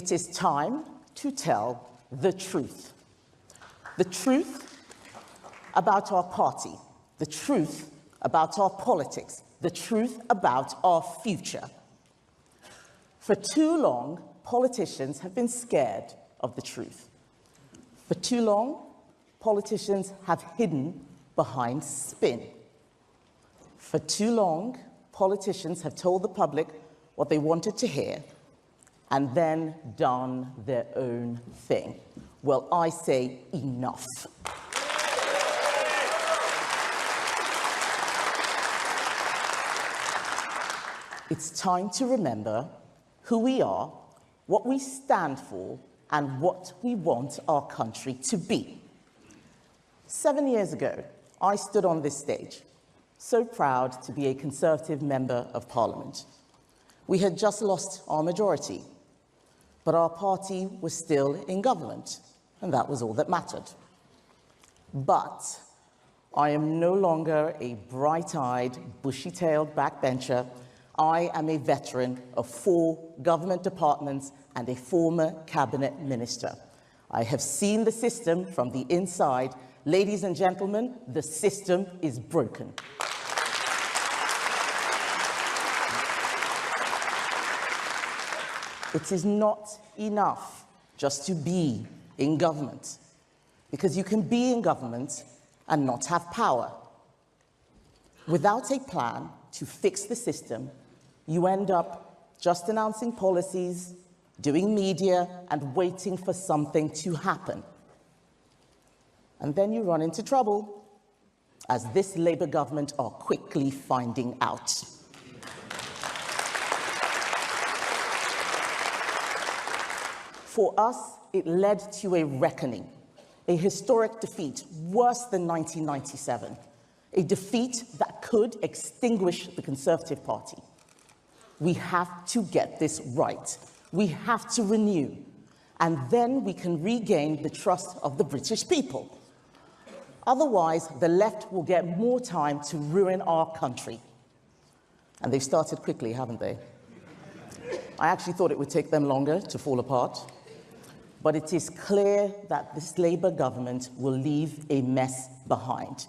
It is time to tell the truth. The truth about our party, the truth about our politics, the truth about our future. For too long, politicians have been scared of the truth. For too long, politicians have hidden behind spin. For too long, politicians have told the public what they wanted to hear and then done their own thing. Well, I say enough. It's time to remember who we are, what we stand for, and what we want our country to be. 7 years ago, I stood on this stage, so proud to be a Conservative Member of Parliament. We had just lost our majority, but our party was still in government, and that was all that mattered. But I am no longer a bright-eyed, bushy-tailed backbencher. I am a veteran of 4 government departments and a former cabinet minister. I have seen the system from the inside. Ladies and gentlemen, the system is broken. It is not enough just to be in government, because you can be in government and not have power. Without a plan to fix the system, you end up just announcing policies, doing media, and waiting for something to happen. And then you run into trouble, as this Labour government are quickly finding out. For us, it led to a reckoning, a historic defeat, worse than 1997, a defeat that could extinguish the Conservative Party. We have to get this right. We have to renew, and then we can regain the trust of the British people. Otherwise, the left will get more time to ruin our country. And they've started quickly, haven't they? I actually thought it would take them longer to fall apart. But it is clear that this Labour government will leave a mess behind.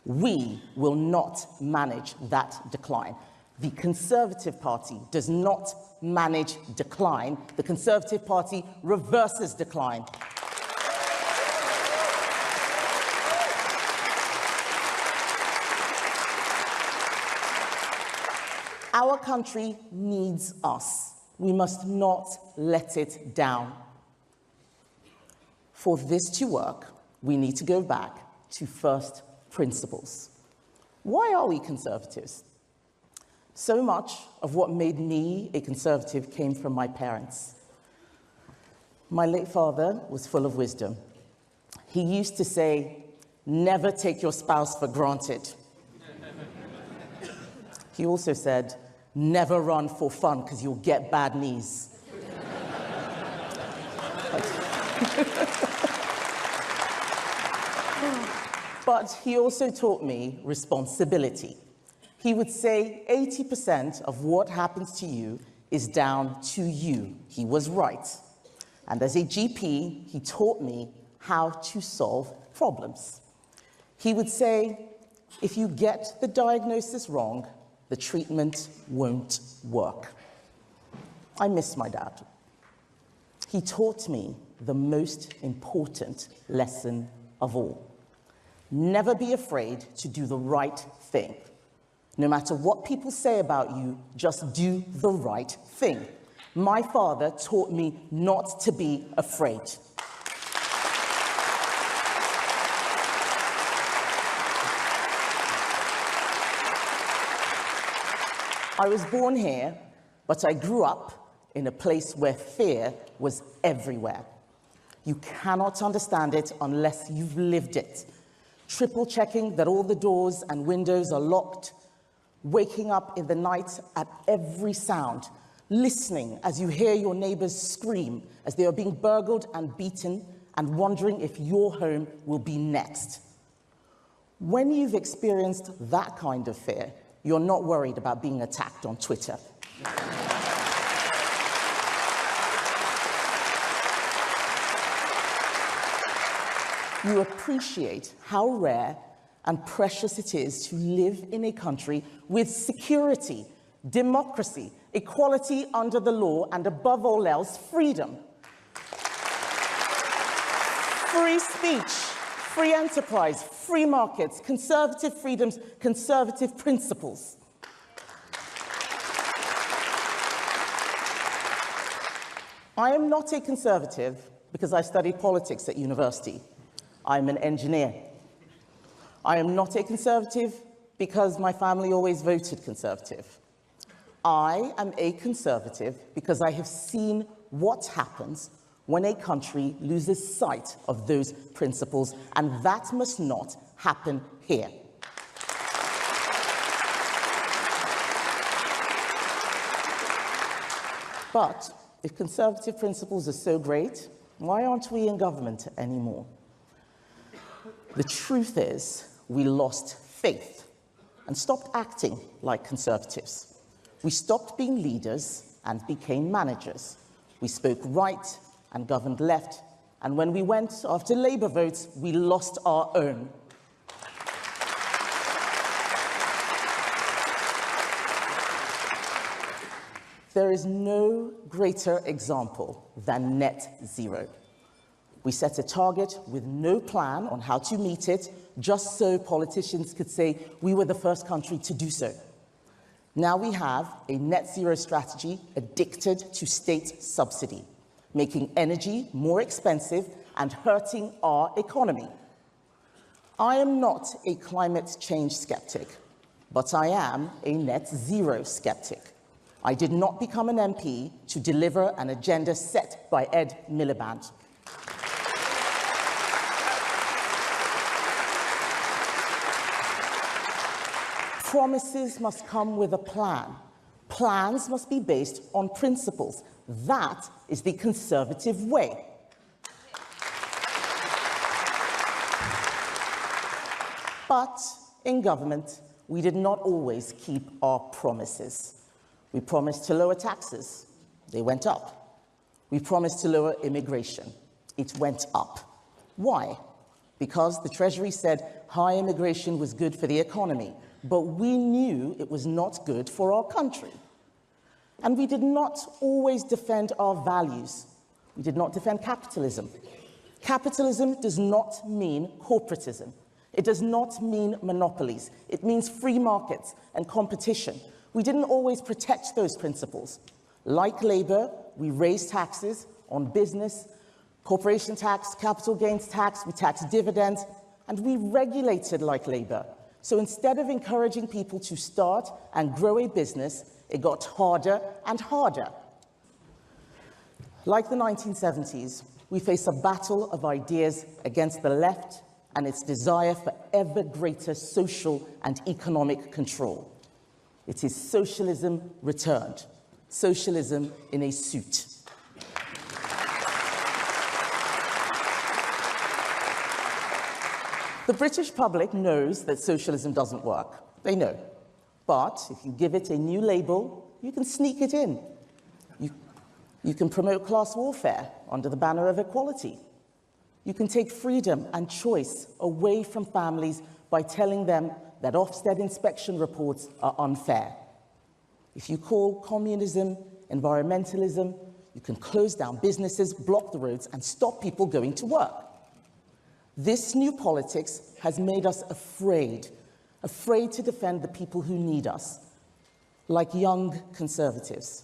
We will not manage that decline. The Conservative Party does not manage decline. The Conservative Party reverses decline. Our country needs us. We must not let it down. For this to work, we need to go back to first principles. Why are we Conservatives? So much of what made me a Conservative came from my parents. My late father was full of wisdom. He used to say, "Never take your spouse for granted." He also said, "Never run for fun because you'll get bad knees." But he also taught me responsibility. He would say 80% of what happens to you is down to you. He was right. And as a GP, he taught me how to solve problems. He would say, if you get the diagnosis wrong, the treatment won't work. I miss my dad. He taught me the most important lesson of all. Never be afraid to do the right thing. No matter what people say about you, just do the right thing. My father taught me not to be afraid. I was born here, but I grew up in a place where fear was everywhere. You cannot understand it unless you've lived it. Triple checking that all the doors and windows are locked, waking up in the night at every sound, listening as you hear your neighbors scream as they are being burgled and beaten, and wondering if your home will be next. When you've experienced that kind of fear, you're not worried about being attacked on Twitter. you appreciate how rare and precious it is to live in a country with security, democracy, equality under the law, and above all else, freedom. Free speech, free enterprise, free markets, conservative freedoms, conservative principles. I am not a conservative because I studied politics at university. I'm an engineer. I am not a conservative because my family always voted conservative. I am a conservative because I have seen what happens when a country loses sight of those principles, and that must not happen here. But if conservative principles are so great, why aren't we in government anymore? The truth is, we lost faith and stopped acting like conservatives. We stopped being leaders and became managers. We spoke right and governed left, and when we went after Labour votes, we lost our own. There is no greater example than net zero. We set a target with no plan on how to meet it, just so politicians could say we were the first country to do so. Now we have a net zero strategy addicted to state subsidy, making energy more expensive and hurting our economy. I am not a climate change skeptic, but I am a net zero skeptic. I did not become an MP to deliver an agenda set by Ed Miliband. Promises must come with a plan. Plans must be based on principles. That is the conservative way. But in government, we did not always keep our promises. We promised to lower taxes. They went up. We promised to lower immigration. It went up. Why? Because the Treasury said high immigration was good for the economy, but we knew it was not good for our country. And we did not always defend our values. We did not defend capitalism. Capitalism does not mean corporatism. It does not mean monopolies. It means free markets and competition. We didn't always protect those principles. Like Labour, we raised taxes on business, corporation tax, capital gains tax, we taxed dividends, and we regulated like Labour. So instead of encouraging people to start and grow a business, it got harder and harder. Like the 1970s, we face a battle of ideas against the left and its desire for ever greater social and economic control. It is socialism returned, socialism in a suit. The British public knows that socialism doesn't work. They know. But if you give it a new label, you can sneak it in. You can promote class warfare under the banner of equality. You can take freedom and choice away from families by telling them that Ofsted inspection reports are unfair. If you call communism environmentalism, you can close down businesses, block the roads, and stop people going to work. This new politics has made us afraid to defend the people who need us, like young conservatives.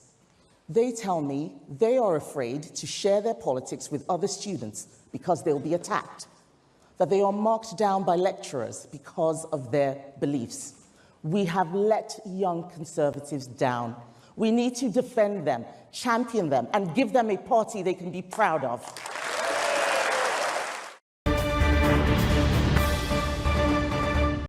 They tell me they are afraid to share their politics with other students because they'll be attacked, that they are marked down by lecturers because of their beliefs. We have let young conservatives down. We need to defend them, champion them, and give them a party they can be proud of.